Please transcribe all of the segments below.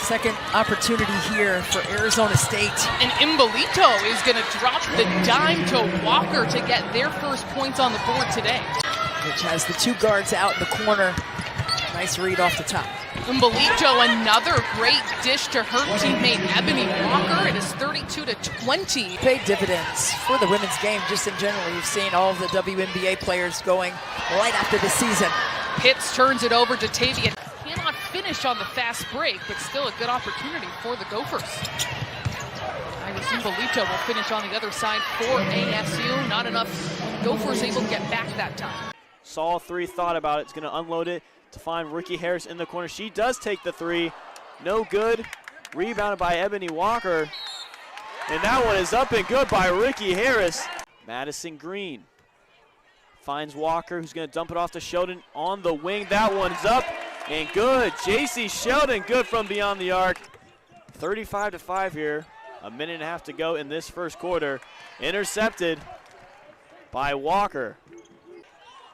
Second opportunity here for Arizona State. And Imbolito is going to drop the dime to Walker to get their first points on the board today. Which has the two guards out in the corner. Nice read off the top. Imbolito, another great dish to her teammate Eboni Walker. It is 32-20. Paid dividends for the women's game just in general. You've seen all of the WNBA players going right after the season. Pitts turns it over to Tavian. Cannot finish on the fast break, but still a good opportunity for the Gophers. Iris Imbolito will finish on the other side for ASU. Not enough. Gophers able to get back that time. Saw three, thought about it. It's going to unload it to find Ricky Harris in the corner. She does take the three. No good. Rebounded by Eboni Walker. And that one is up and good by Ricky Harris. Madison Green finds Walker, who's going to dump it off to Sheldon on the wing. That one's up and good. JC Sheldon, good from beyond the arc. 35-5 here. A minute and a half to go in this first quarter. Intercepted by Walker.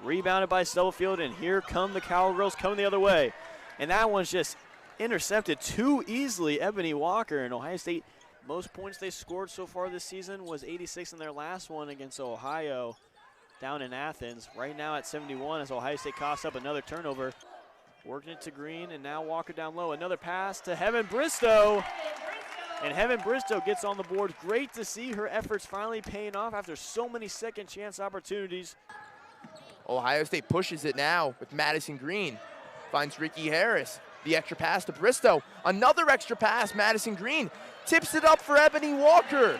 Rebounded by Stubblefield, and here come the Cowgirls coming the other way. And that one's just intercepted too easily. Eboni Walker and Ohio State, most points they scored so far this season was 86 in their last one against Ohio down in Athens. Right now at 71 as Ohio State coughs up another turnover. Working it to Green, and now Walker down low. Another pass to Heaven Bristow. And Heaven Bristow gets on the board. Great to see her efforts finally paying off after so many second chance opportunities. Ohio State pushes it now with Madison Green. Finds Ricky Harris. The extra pass to Bristow. Another extra pass, Madison Green. Tips it up for Eboni Walker.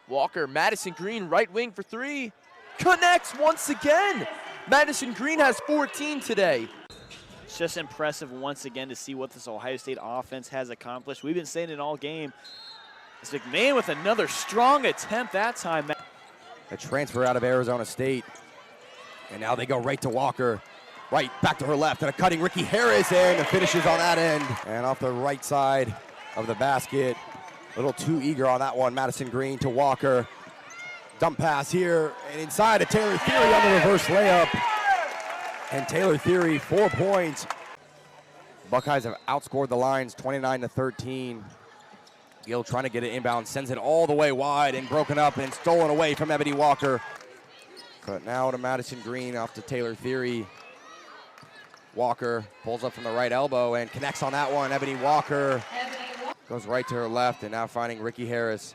Walker, Madison Green, right wing for three. Connects once again. Madison Green has 14 today. It's just impressive once again to see what this Ohio State offense has accomplished. We've been saying it all game. It's McMahon with another strong attempt that time. A transfer out of Arizona State. And now they go right to Walker. Right, back to her left, and a cutting Ricky Harris, and the finishes on that end. And off the right side of the basket. A little too eager on that one. Madison Green to Walker. Dump pass here, and inside to Taylor Theory on the reverse layup. And Taylor Theory, 4 points. Buckeyes have outscored the Lions 29-13. Gill trying to get it inbound, sends it all the way wide and broken up and stolen away from Eboni Walker. But now to Madison Green off to Taylor Theory. Walker pulls up from the right elbow and connects on that one. Eboni Walker goes right to her left, and now finding Ricky Harris.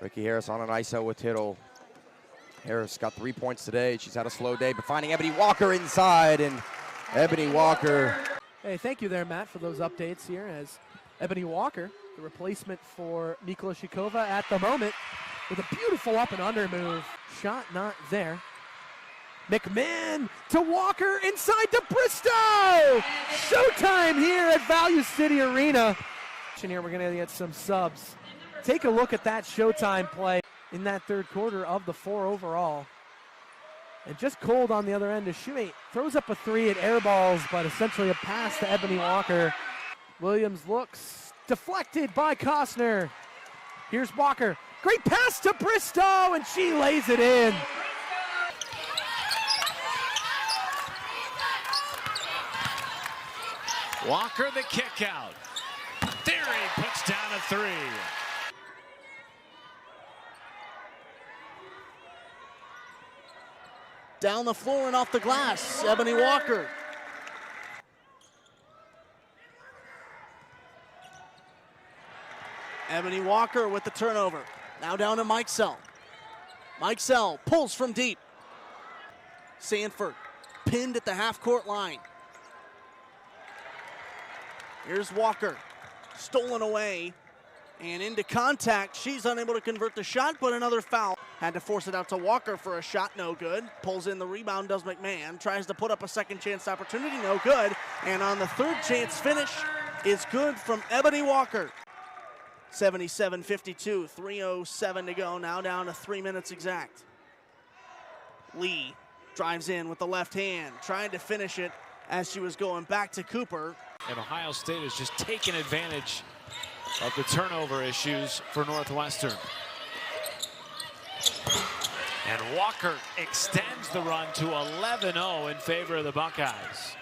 Ricky Harris on an ISO with Tittle. Harris got 3 points today. She's had a slow day, but finding Eboni Walker inside, and Eboni Walker. Hey, thank you there, Matt, for those updates here as Eboni Walker, the replacement for Mikola Shikova at the moment, with a beautiful up and under move. Shot not there. McMahon to Walker, inside to Bristow! Showtime here at Value City Arena. Here we're gonna get some subs. Take a look at that Showtime play in that third quarter of the 4 overall. And just cold on the other end as Shoemate throws up a three, it airballs, but essentially a pass to Eboni Walker. Williams looks, deflected by Costner. Here's Walker, great pass to Bristow, and she lays it in. Walker the kick out. Theory puts down a three. Down the floor and off the glass, Eboni Walker. Eboni Walker with the turnover. Now down to Mike Sell. Mike Sell pulls from deep. Sanford pinned at the half-court line. Here's Walker, stolen away and into contact. She's unable to convert the shot, but another foul. Had to force it out to Walker for a shot, no good. Pulls in the rebound, does McMahon. Tries to put up a second chance opportunity, no good. And on the third chance finish is good from Eboni Walker. 77-52, 3:07 to go, now down to 3 minutes exact. Lee drives in with the left hand, trying to finish it as she was going back to Cooper. And Ohio State has just taken advantage of the turnover issues for Northwestern. And Walker extends the run to 11-0 in favor of the Buckeyes.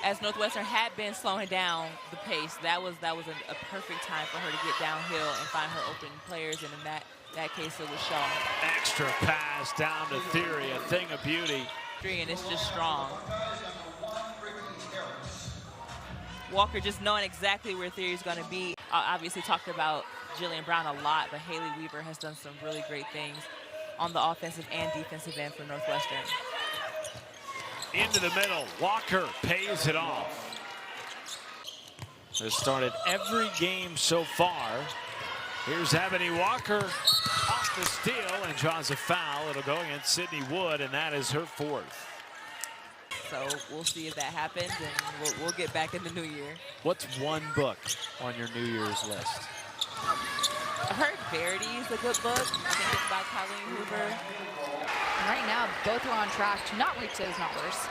as Northwestern had been slowing down the pace, that was a perfect time for her to get downhill and find her open players, and in that case it was Shaw. Extra pass down to Theory, a thing of beauty. And it's just strong. Walker just knowing exactly where Theory's going to be. Obviously talked about Jillian Brown a lot, but Haley Weaver has done some really great things on the offensive and defensive end for Northwestern. Into the middle, Walker pays it off. They've started every game so far. Here's Eboni Walker off the steal and draws a foul. It'll go against Sydney Wood, and that is her fourth. So we'll see if that happens, and we'll get back in the new year. What's one book on your New Year's list? I heard Verity's a good book. I think it's by Colleen Hoover. And right now, both are on track to not reach those numbers.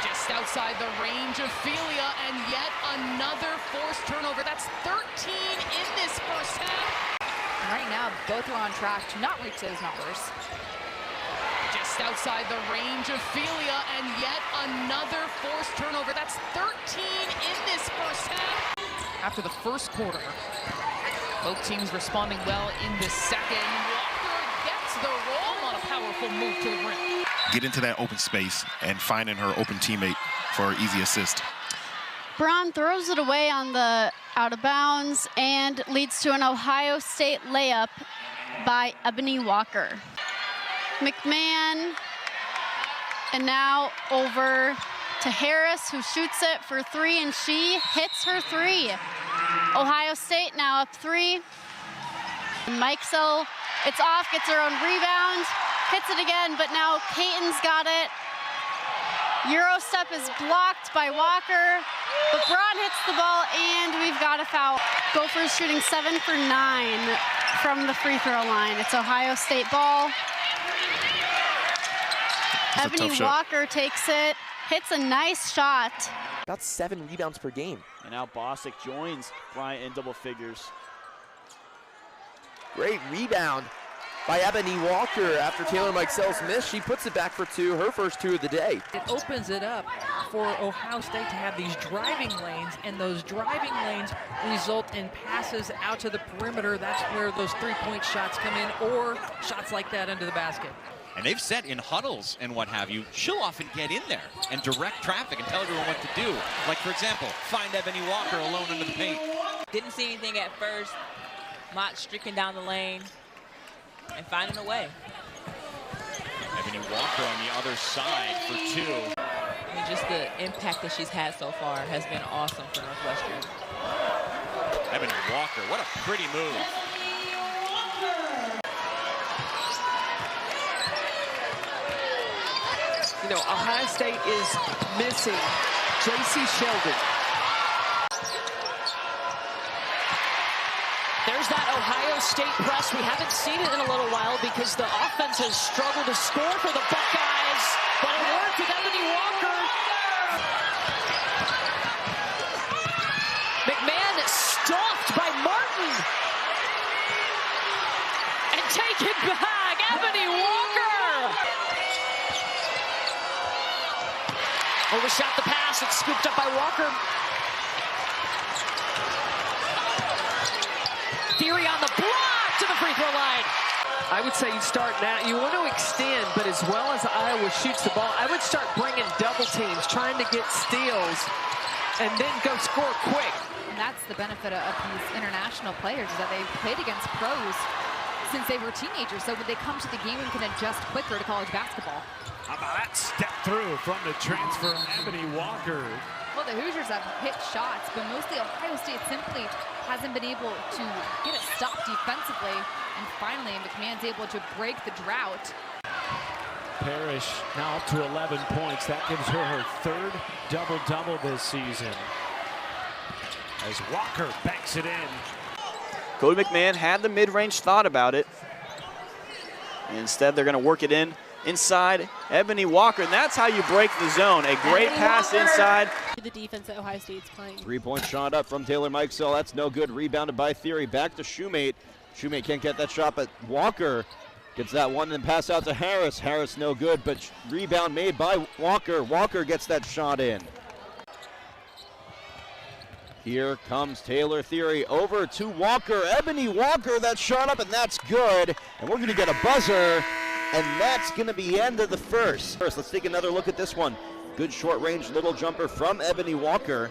Just outside the range of Felia, and yet another forced turnover. That's 13 in this first half. And right now, both are on track to not reach those numbers. Just outside the range of Felia, and yet another forced turnover. That's 13 in this first half. After the first quarter, both teams responding well in the second. Walker gets the roll on a powerful move to the rim. Get into that open space and finding her open teammate for an easy assist. Braun throws it away on the out of bounds and leads to an Ohio State layup by Eboni Walker. McMahon, and now over to Harris, who shoots it for three, and she hits her three. Ohio State now up 3. Mikesell, it's off, gets her own rebound, hits it again, but now Peyton's got it. Euro step is blocked by Walker, but Braun hits the ball, and we've got a foul. Gophers shooting 7 for 9 from the free throw line. It's Ohio State ball. Eboni Walker takes it, hits a nice shot. About 7 rebounds per game. And now Bostic joins Bryant in double figures. Great rebound by Eboni Walker after Taylor Mikesell's miss. She puts it back for 2, her first 2 of the day. It opens it up for Ohio State to have these driving lanes, and those driving lanes result in passes out to the perimeter. That's where those three-point shots come in, or shots like that into the basket. And they've set in huddles and what have you. She'll often get in there and direct traffic and tell everyone what to do. Like, for example, find Eboni Walker alone into the paint. Didn't see anything at first. Mott streaking down the lane and finding a way. Eboni Walker on the other side for 2. I mean, just the impact that she's had so far has been awesome for Northwestern. Eboni Walker, what a pretty move. You know, Ohio State is missing J.C. Sheldon. There's that Ohio State press. We haven't seen it in a little while because the offense has struggled to score for the Buckeyes, but it worked with Eboni Walker. McMahon stopped by Martin. And taken back, Eboni Walker. Overshot the pass, it's scooped up by Walker. Theory on the block to the free throw line. I would say you start now. You want to extend, but as well as Iowa shoots the ball, I would start bringing double teams, trying to get steals, and then go score quick. And that's the benefit of these international players, is that they've played against pros since they were teenagers. So when they come to the game and can adjust quicker to college basketball. How about that step through from the transfer, Eboni Walker. Well, the Hoosiers have hit shots, but mostly Ohio State simply hasn't been able to get it stopped defensively. And finally, McMahon's able to break the drought. Parrish now up to 11 points. That gives her her 3rd double-double this season. As Walker banks it in. Cody McMahon had the mid-range thought about it. Instead, they're going to work it in inside Eboni Walker, and that's how you break the zone. A great pass inside. The defense that Ohio State's playing. 3-point shot up from Taylor Mikesell. That's no good. Rebounded by Theory. Back to Shoemate. Shoemate can't get that shot, but Walker gets that one and pass out to Harris. Harris no good, but rebound made by Walker. Walker gets that shot in. Here comes Taylor Theory over to Walker. Eboni Walker, that shot up, and that's good. And we're going to get a buzzer, and that's going to be the end of the first. Let's take another look at this one. Good short-range little jumper from Eboni Walker.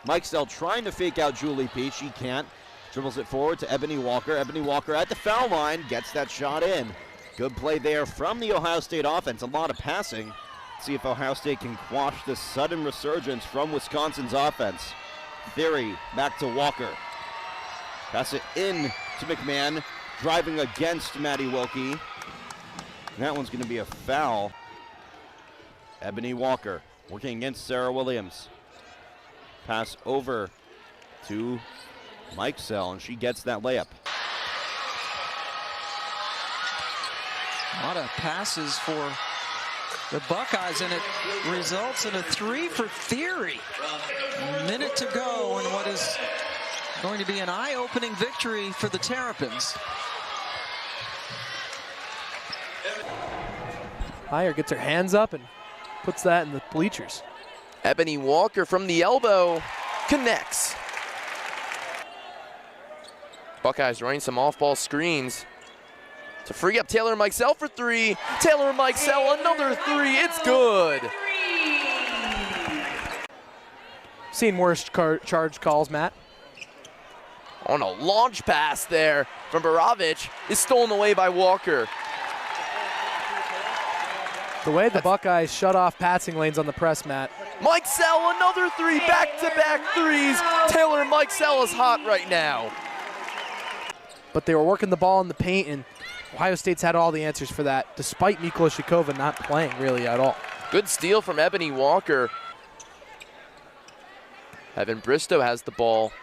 Mikesell trying to fake out Julie Peach. She can't. Dribbles it forward to Eboni Walker. Eboni Walker at the foul line, gets that shot in. Good play there from the Ohio State offense. A lot of passing. See if Ohio State can quash this sudden resurgence from Wisconsin's offense. Theory back to Walker. Pass it in to McMahon, driving against Maddie Wilkie. That one's going to be a foul. Eboni Walker working against Sarah Williams. Pass over to Mikesell, and she gets that layup. A lot of passes for the Buckeyes, and it results in a 3 for Theory. A minute to go in what is going to be an eye-opening victory for the Terrapins. Heyer gets her hands up and puts that in the bleachers. Eboni Walker from the elbow connects. Buckeyes running some off-ball screens to free up Taylor Mikesell for 3. Taylor Mikesell, another 3. It's good. Seen worse charge calls, Matt. On a launch pass there from Baravich is stolen away by Walker. The way the Buckeyes shut off passing lanes on the press, Matt. Mikesell, another 3. Back-to-back threes. Taylor Mikesell is hot right now. But they were working the ball in the paint, and Ohio State's had all the answers for that, despite Mikloshikova not playing really at all. Good steal from Eboni Walker. Heaven Bristow has the ball.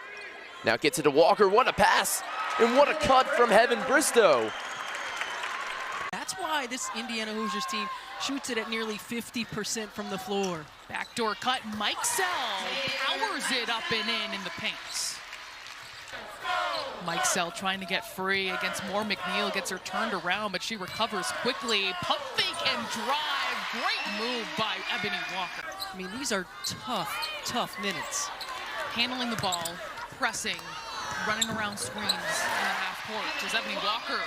Now gets it to Walker. What a pass, and what a cut from Heaven Bristow. That's why this Indiana Hoosiers team shoots it at nearly 50% from the floor. Backdoor cut, Mikesell powers it up and in the paint. Mikesell trying to get free against more McNeil, gets her turned around, but she recovers quickly. Pump fake and drive. Great move by Eboni Walker. I mean, these are tough minutes. Handling the ball, pressing, running around screens in the half court is Eboni Walker.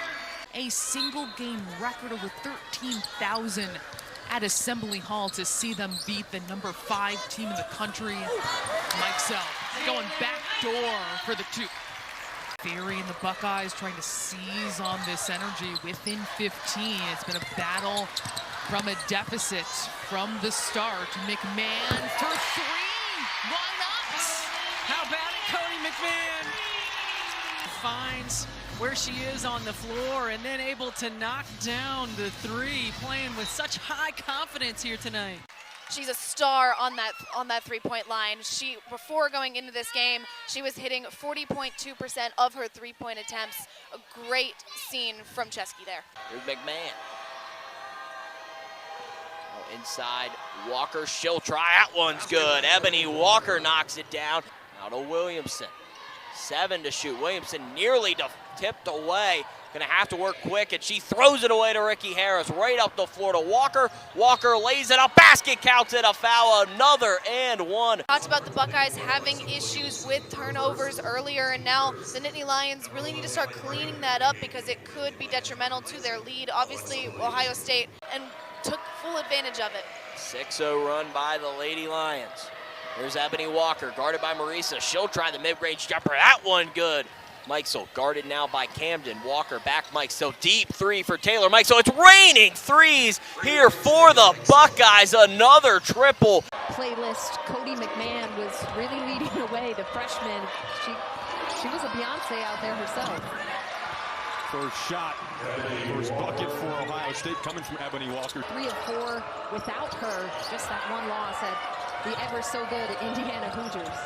A single game record over 13,000 at Assembly Hall to see them beat the number 5 team in the country. Mikesell going back door for the 2. Theory and the Buckeyes trying to seize on this energy within 15. It's been a battle from a deficit from the start. McMahon for 3. Why not? How about it, Cody McMahon? Finds where she is on the floor and then able to knock down the 3, playing with such high confidence here tonight. She's a star on that three-point line. Before going into this game, she was hitting 40.2% of her three-point attempts. A great scene from Chesky there. Here's McMahon. Oh, inside, Walker, she'll try. That one's good. Eboni Walker knocks it down. Now to Williamson. 7 to shoot. Williamson nearly tipped away. Gonna have to work quick, and she throws it away to Ricky Harris, right up the floor to Walker. Walker lays it up, basket counts it, a foul, another and one. Talked about the Buckeyes having issues with turnovers earlier, and now the Nittany Lions really need to start cleaning that up because it could be detrimental to their lead. Obviously, Ohio State and took full advantage of it. 6-0 run by the Lady Lions. Here's Eboni Walker, guarded by Marisa. She'll try the mid-range jumper. That one good. Mikesell guarded now by Camden. Walker back Mikesell. Deep 3 for Taylor Mikesell. It's raining threes here for the Buckeyes. Another triple. Playlist, Cody McMahon was really leading the way. The freshman, she was a Beyonce out there herself. First shot, first bucket for Ohio State coming from Eboni Walker. 3 of 4 without her. Just that one loss at the ever so good Indiana Hoosiers.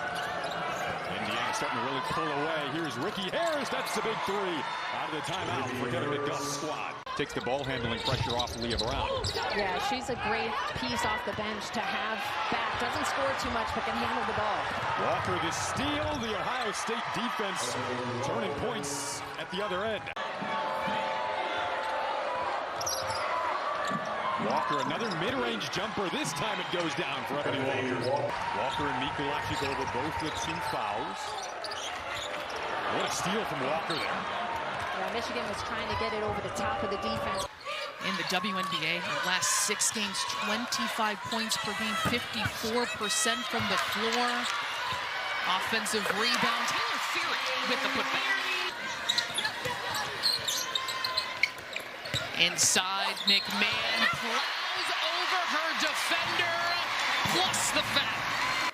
Indiana starting to really pull away. Here's Ricky Harris. That's the big 3 out of the timeout for Kevin McDuff's squad. Takes the ball handling pressure off Leah Brown. Yeah, she's a great piece off the bench to have back. Doesn't score too much, but can handle the ball. Walker the steal. The Ohio State defense turning points at the other end. Walker, another mid-range jumper. This time it goes down for Eboni Walker. Walker and Mikulashikova both with 2 fouls. What a steal from Walker there. Yeah, Michigan was trying to get it over the top of the defense. In the WNBA, the last 6 games, 25 points per game, 54% from the floor. Offensive rebound. Taylor Fury with the putback. Inside, McMahon plows over her defender, plus the foul.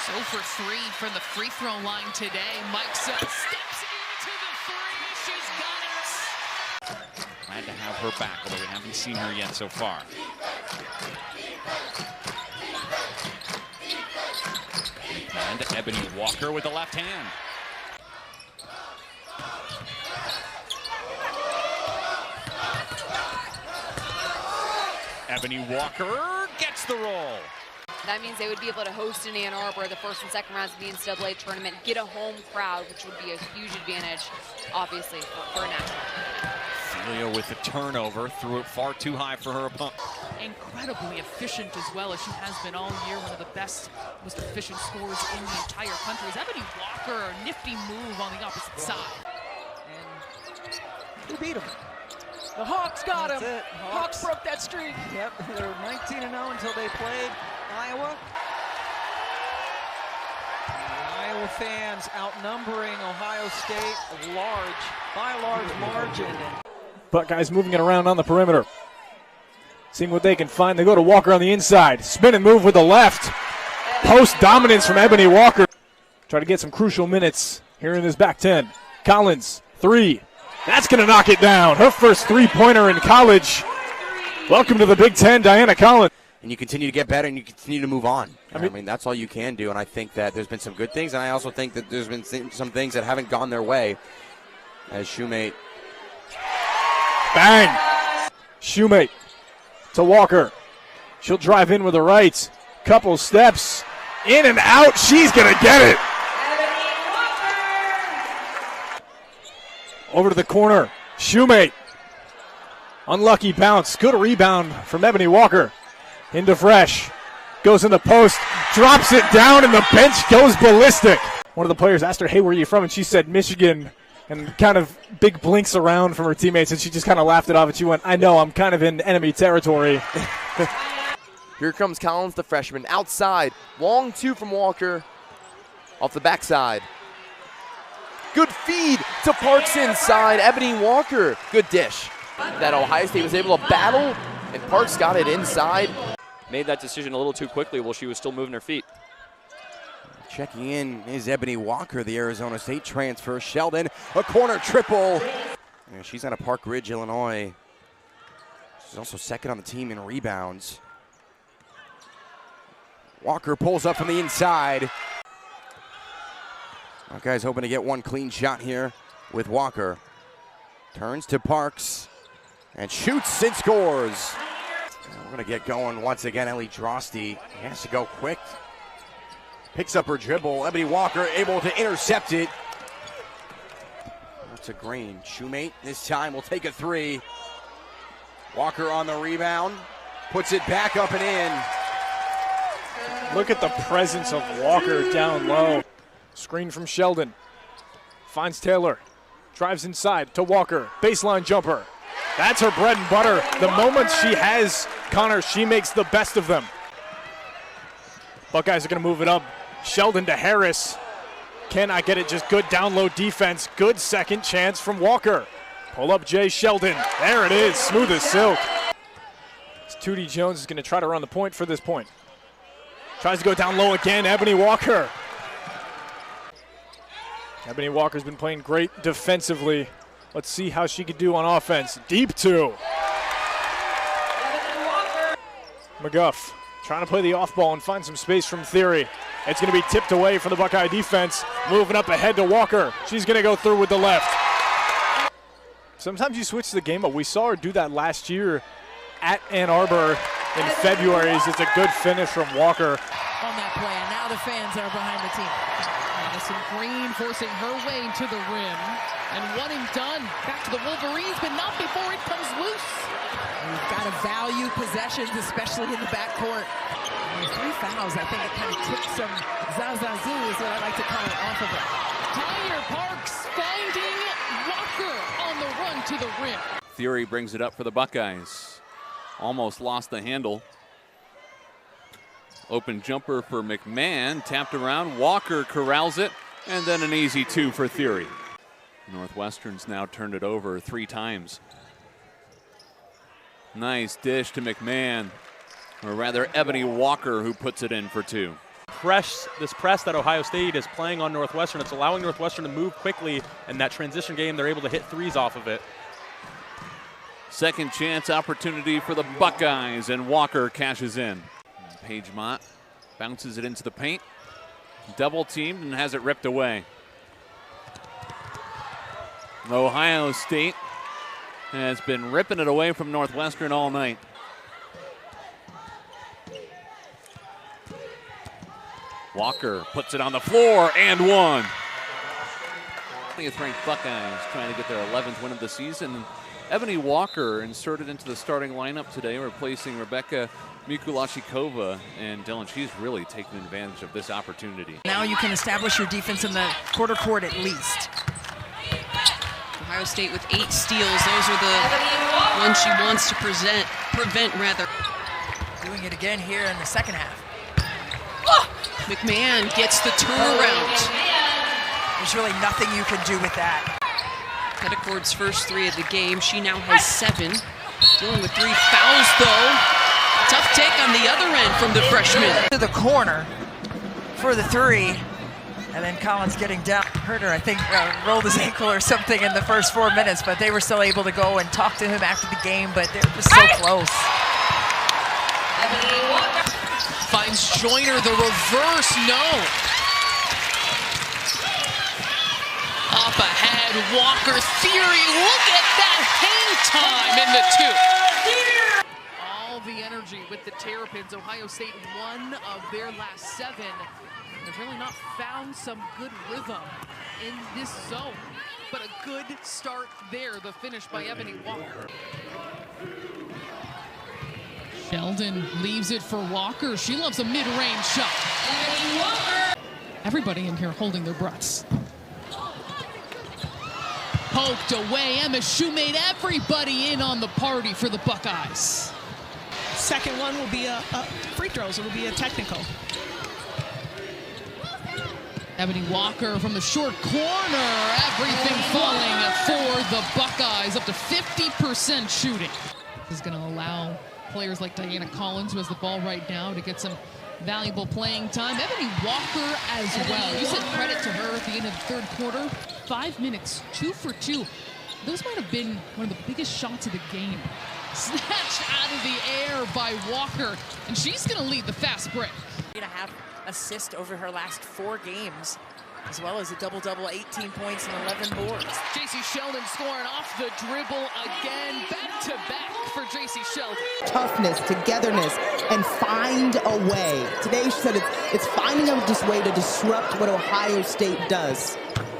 So for 3 from the free throw line today, Mike's up, steps into the 3, she's got it. Glad to have her back, although we haven't seen her yet so far. And Eboni Walker with the left hand. Eboni Walker gets the roll. That means they would be able to host in Ann Arbor the first and second rounds of the NCAA tournament, get a home crowd, which would be a huge advantage, obviously, for a national. Celia with the turnover, threw it far too high for her opponent. Incredibly efficient as well as she has been all year. One of the best, most efficient scorers in the entire country. Is Eboni Walker, a nifty move on the opposite side. And who beat them? The Hawks got him. Hawks broke that streak. Yep, they were 19-0 until they played Iowa. The Iowa fans outnumbering Ohio State by a large margin. Buckeyes moving it around on the perimeter. Seeing what they can find. They go to Walker on the inside. Spin and move with the left. Post dominance from Eboni Walker. Try to get some crucial minutes here in this back 10. Collins, 3. That's going to knock it down. Her first 3-pointer in college. Welcome to the Big Ten, Diana Collins. And you continue to get better and you continue to move on. I mean, that's all you can do. And I think that there's been some good things. And I also think that there's been some things that haven't gone their way. As Shoemate. Bang! Shoemate to Walker. She'll drive in with the right. Couple steps. In and out. She's going to get it. Over to the corner. Shoemate. Unlucky bounce. Good rebound from Eboni Walker. Into Fresh. Goes in the post. Drops it down and the bench goes ballistic. One of the players asked her, hey, where are you from? And she said Michigan. And kind of big blinks around from her teammates. And she just kind of laughed it off. And she went, I know, I'm kind of in enemy territory. Here comes Collins, the freshman. Outside. Long 2 from Walker. Off the backside. Good feed to Parks inside. Eboni Walker. Good dish. That Ohio State was able to battle, and Parks got it inside. Made that decision a little too quickly while she was still moving her feet. Checking in is Eboni Walker, the Arizona State transfer. Sheldon, a corner triple. Yeah, she's out of Park Ridge, Illinois. She's also second on the team in rebounds. Walker pulls up from the inside. Buckeyes hoping to get one clean shot here with Walker. Turns to Parks and shoots and scores. And we're going to get going once again. Ellie Drosty has to go quick. Picks up her dribble. Eboni Walker able to intercept it. That's a Green. Shoemate this time will take a 3. Walker on the rebound. Puts it back up and in. Look at the presence of Walker down low. Screen from Sheldon. Finds Taylor. Drives inside to Walker. Baseline jumper. That's her bread and butter. The moments she has, Connor, she makes the best of them. Buckeyes are going to move it up. Sheldon to Harris. Cannot get it, just good down low defense. Good second chance from Walker. Pull up Jay Sheldon. There it is, smooth as silk. Tootie Jones is going to try to run the point for this point. Tries to go down low again, Eboni Walker. Eboni Walker's been playing great defensively. Let's see how she could do on offense. Deep 2. McGuff trying to play the off ball and find some space from Theory. It's going to be tipped away from the Buckeye defense. Moving up ahead to Walker. She's going to go through with the left. Sometimes you switch the game up. We saw her do that last year at Ann Arbor in February. It's a good finish from Walker. On that play, and now the fans are behind the team. Madison Green forcing her way to the rim. And one and done. Back to the Wolverines, but not before it comes loose. You've got to value possessions, especially in the backcourt. And 3 fouls, I think it kind of took some zazazoo, is what I like to call it, off of it. Tyler Parks finding Walker on the run to the rim. Theory brings it up for the Buckeyes. Almost lost the handle. Open jumper for McMahon, tapped around. Walker corrals it, and then an easy 2 for Theory. Northwestern's now turned it over 3 times. Nice dish to McMahon, or rather Eboni Walker, who puts it in for 2. This press that Ohio State is playing on Northwestern, it's allowing Northwestern to move quickly, and that transition game, they're able to hit threes off of it. Second chance opportunity for the Buckeyes, and Walker cashes in. Paige Mott bounces it into the paint, double teamed and has it ripped away. Ohio State has been ripping it away from Northwestern all night. Walker puts it on the floor and 1. 20th ranked Buckeyes trying to get their 11th win of the season. Eboni Walker inserted into the starting lineup today, replacing Rebecca Mikulashikova. And Dylan, she's really taking advantage of this opportunity. Now you can establish your defense in the quarter court at least. Ohio State with 8 steals. Those are the ones she wants to prevent rather. Doing it again here in the second half. McMahon gets the turnaround. There's really nothing you can do with that. Petticord's first 3 of the game. She now has 7. Dealing with 3 fouls though. Tough take on the other end from the freshman. To the corner for the 3. And then Collins getting down. Hurt her, I think, rolled his ankle or something in the first 4 minutes, but they were still able to go and talk to him after the game, but they're just so close. Finds Joyner, the reverse, no. Up ahead, Walker, Theory, look at that hang time in the 2. All the energy with the Terrapins. Ohio State 1 of their last 7. They've really not found some good rhythm in this zone, but a good start there, the finish by Eboni Walker. Sheldon leaves it for Walker. She loves a mid-range shot. Everybody in here holding their breaths. Poked away. Emma Shoemate, everybody in on the party for the Buckeyes. Second one will be a free throws. It will be a technical. Eboni Walker from the short corner. Everything falling for the Buckeyes, up to 50% shooting. This is going to allow players like Diana Collins, who has the ball right now, to get some valuable playing time. Eboni Walker as well. You said credit to her at the end of the 3rd quarter. 5 minutes, 2 for 2. Those might have been one of the biggest shots of the game. Snatched out of the air by Walker, and she's going to lead the fast break. 3.5 assists over her last 4 games, as well as a double-double, 18 points and 11 boards. JC Sheldon scoring off the dribble again, back-to-back for JC Sheldon. Toughness, togetherness, and find a way. Today she said it's finding a way to disrupt what Ohio State does.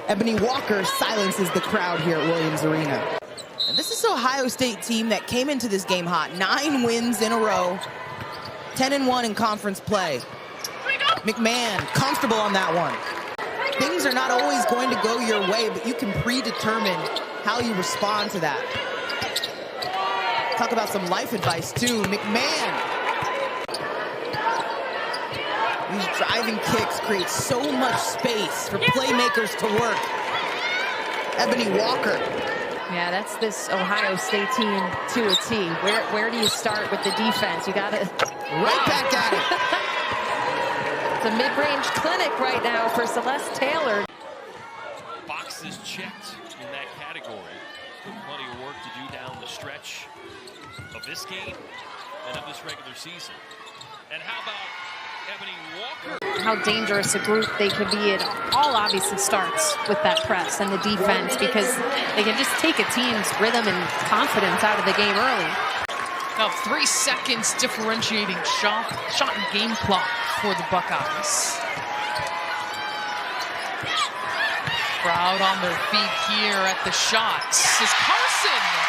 Eboni Walker silences the crowd here at Williams Arena. And this is an Ohio State team that came into this game hot. 9 wins in a row, 10-1 in conference play. McMahon, comfortable on that one. Things are not always going to go your way, but you can predetermine how you respond to that. Talk about some life advice, too. McMahon. These driving kicks create so much space for playmakers to work. Eboni Walker. Yeah, that's this Ohio State team to a T. Where do you start with the defense? You got to... Right back at it. It's a mid-range clinic right now for Celeste Taylor. Boxes checked in that category. Plenty of work to do down the stretch of this game and of this regular season. And how about Eboni Walker? How dangerous a group they could be. It all obviously starts with that press and the defense, because they can just take a team's rhythm and confidence out of the game early. About 3 seconds differentiating shot and game clock for the Buckeyes. Crowd on their feet here at the shots. Is Carson